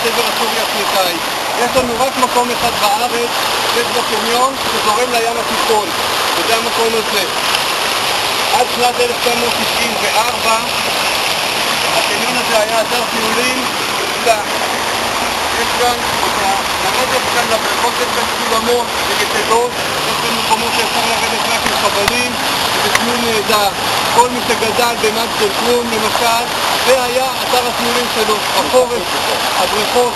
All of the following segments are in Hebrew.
השבר הסורי-אפריקאי. יש לנו רק מקום אחד בארץ, יש בקניון, שזורם לים התיכון, וזה המקום הזה. עד שנת 1994 הקניון הזה היה אתר טיולים נפלא. יש כאן, לרדת כאן לבריכות יש כאן סולמות ויתדות, יש כאן מקומות שאפשר לרדת רק עם חבלים, וזה טיול נהדר. כל מי שגדל במג'דל כרום למשל, זה היה אתר הטיולים שלו. בחורף הבריכות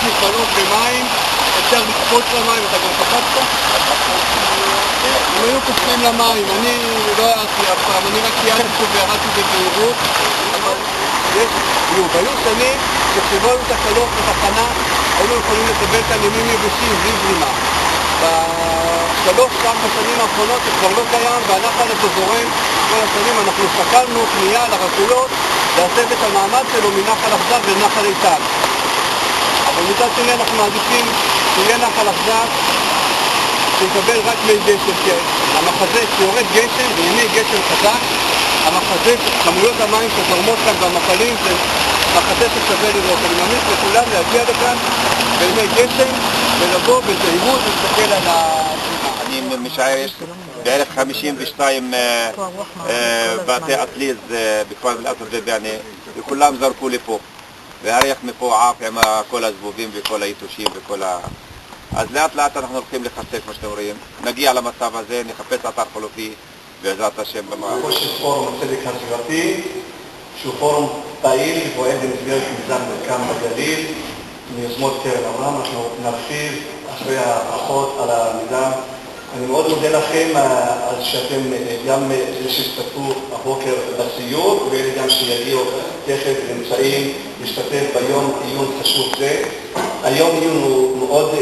נפעלות במים, אפשר לקפוץ למים, אתה גם קפצת? הם היו קופצים למים, אני לא הערתי אף פעם, אני רק קיימתי פה והרדתי בזהירות, אבל היו שנים שכשלא היו תקלות בתחנה היינו יכולים לקבל כאן ימים יבשים בלי זרימה. ב3-4 שנים האחרונות זה כבר לא קיים והנחל הזה זורם כל השנים. אנחנו שקלנו פנייה לרשויות להסב את המעמד שלו מנחל אכזב לנחל איתן, אבל מצד שני אנחנו מעדיפים שיהיה נחל אכזב שנקבל רק מי גשם, כי המחזה שיורד גשם וימי גשם חזק, המחזה, כמויות המים שזורמות כאן במחלים זה מחזה ששווה לראות. אני ממליץ לכולם להגיע לכאן בימי גשם ולבוא בזהירות ולהסתכל על הסביבה. אני משער יש בערך 52 בתי אטליז בכפר אל-אסד ובענה, וכולם זרקו לפה, והריח מפה עף עם כל הזבובים וכל היתושים וכל אז לאט לאט אנחנו הולכים לחזק, כמו שאתם רואים, נגיע למצב הזה, נחפש אתר חלופי בעזרת השם במערכת. יש פורום הצדק הסביבתי, שהוא פורום פעיל ופועל במסגרת מיזם מרקם בגליל, מיוזמות קרן העולם. אנחנו נרחיב אחרי האחות על המיזם. אני מאוד מודה לכם על שאתם גם שהשתתפו הבוקר בסיור, ואלה גם שיגיעו תכף נמצאים להשתתף ביום עיון חשוב זה. היום עיון הוא מאוד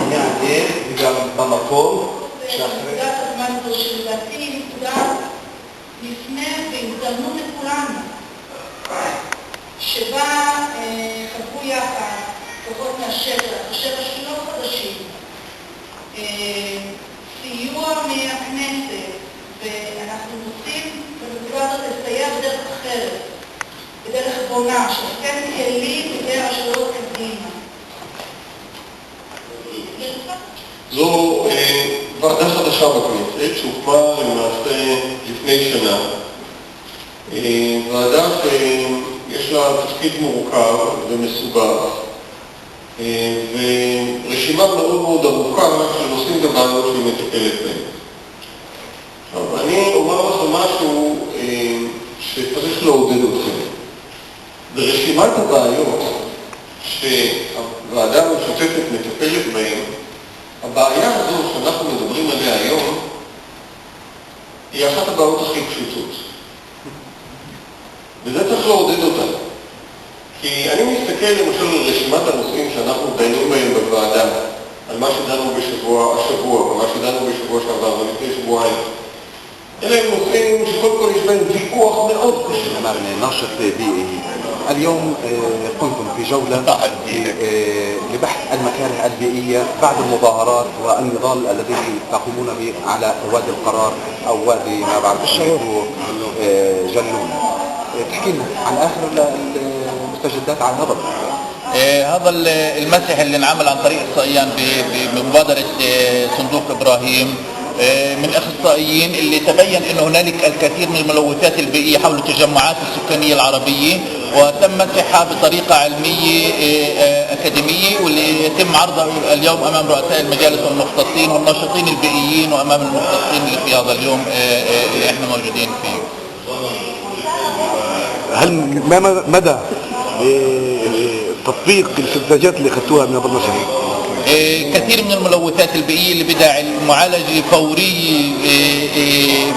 מעניין וגם במקום. נקודת הזמן הזו שלדעתי נקודה לפני והזדמנות לכולנו, שבה חברו יחד כוחות מהשטח, ראשי רשויות חדשים, סיוע מהכנסת, ואנחנו רוצים בנקודה הזאת לסייע בדרך אחרת, בדרך בונה, שתתן כלים בידי הרשויות קדימה. זו ועדה חדשה בכנסת שהוקמה למעשה לפני שנה. ועדה שיש לה תפקיד מורכב ומסובך, ורשימה מאוד מאוד ארוכה של נושאים ובעיות שהיא מטפלת בהם. עכשיו, אני אומר לכם משהו שצריך לעודד אתכם. ברשימת הבעיות שהוועדה המשותפת מטפלת בהן, הבעיה הזו שאנחנו מדברים עליה היום היא אחת הבעיות הכי פשוטות. וזה צריך לעודד אותה. כי אני מסתכל למשל על רשימת הנושאים שאנחנו דנים בהם בוועדה, על מה שדנו השבוע, ומה שדנו בשבוע שעבר ולפני שבועיים. אלה הם נושאים שקודם כל יש בהם ויכוח מאוד קשה. عملنا نشط بيئي. اليوم قمتم في جولة لبحث المكاره البيئية بعد المظاهرات والنضال الذي تقومون به على وادي القرار أو وادي ما بعرف اسمه جلون. تحكي لنا عن آخر المستجدات على هذا هذا المسح اللي انعمل عن طريق الصقيان بمبادرة صندوق إبراهيم من أخصائيين اللي تبين أن هنالك الكثير من الملوثات البيئية حول التجمعات السكانية العربية، وتم مسحها بطريقة علمية أكاديمية، واللي يتم عرضها اليوم أمام رؤساء المجالس والمختصين والناشطين البيئيين وأمام المختصين اللي في هذا اليوم اللي احنا موجودين فيه. هل ما مدى تطبيق السذاجات اللي اخذتوها من هذا المشروع؟ كثير من الملوثات البيئية اللي بدها معالجة فورية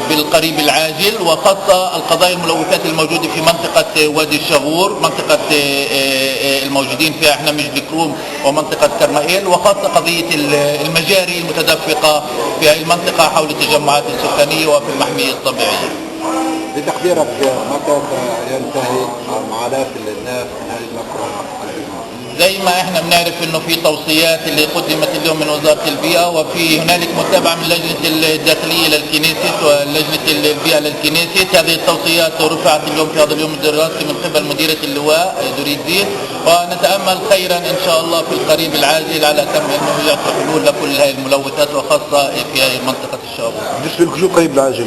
بالقريب العاجل، وخاصة القضايا الملوثات الموجودة في منطقة وادي الشغور، منطقة الموجودين فيها احنا مجد كروم ومنطقة كرمائيل، وخاصة قضية المجاري المتدفقة في هذه المنطقة حول التجمعات السكانية وفي المحمية الطبيعية. بتقديرك متى ينتهي معالجة الناس من هذه المفروض؟ زي ما احنا بنعرف انه في توصيات اللي قدمت اليوم من وزارة البيئة، وفي هنالك متابعة من لجنة الداخلية للكنيست ولجنة البيئة للكنيست. هذه التوصيات رفعت اليوم في هذا اليوم الدراسي من قبل مديرة اللواء دوريد زيد، ونتأمل خيرا ان شاء الله في القريب العاجل على تم انه يعطي حلول لكل هذه الملوثات وخاصة في منطقة الشابور. بالنسبة لكم قريب العاجل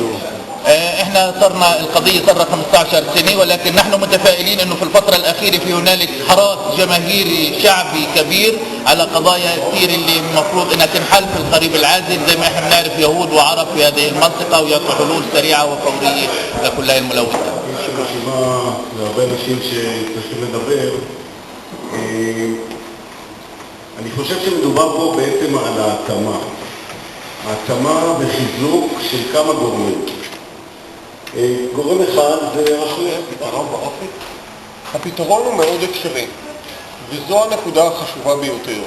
احنا صرنا القضية صار 15 سنة، ولكن نحن متفائلين انه في الفترة الاخيرة في هنالك حراك جماهيري شعبي كبير على قضايا كثير اللي المفروض انها تنحل في القريب العاجل. زي ما احنا بنعرف يهود وعرب في هذه المنطقة ويعطوا حلول سريعة وفورية لكل هذه الملوثات. חשובה להרבה אנשים שצריכים לדבר. אני חושב שמדובר פה בעצם על ההתאמה וחיזוק של כמה גורמים. גורם אחד זה רשויות. פתרון באופק? הפתרון הוא מאוד אפשרי, וזו הנקודה החשובה ביותר.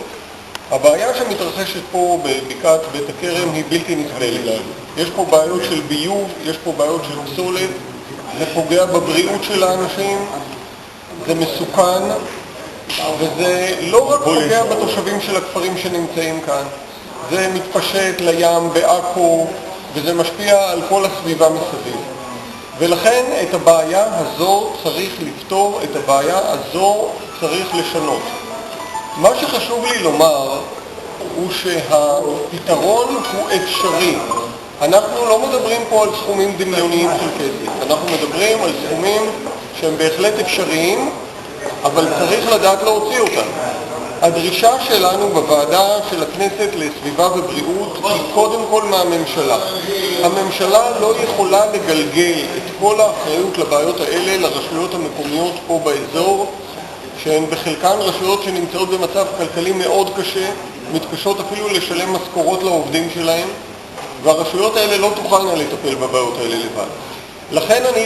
הבעיה שמתרחשת פה בבקעת בית הכרם היא בלתי נסבלת. יש פה בעיות של ביוב, יש פה בעיות של פסולת, זה פוגע בבריאות של האנשים, זה מסוכן, וזה לא רק פוגע בתושבים של הכפרים שנמצאים כאן, זה מתפשט לים, בעכו, וזה משפיע על כל הסביבה מסביב. ולכן את הבעיה הזו צריך לפתור, את הבעיה הזו צריך לשנות. מה שחשוב לי לומר הוא שהפתרון הוא אפשרי. אנחנו לא מדברים פה על סכומים דמיוניים של כסף, אנחנו מדברים על סכומים שהם בהחלט אפשריים, אבל צריך לדעת להוציא אותם. הדרישה שלנו בוועדה של הכנסת לסביבה ובריאות היא קודם כל מהממשלה. הממשלה לא יכולה לגלגל את כל האחריות לבעיות האלה לרשויות המקומיות פה באזור, שהן בחלקן רשויות שנמצאות במצב כלכלי מאוד קשה, מתקשות אפילו לשלם משכורות לעובדים שלהם, והרשויות האלה לא תוכלנה לטפל בבעיות האלה לבד. לכן אני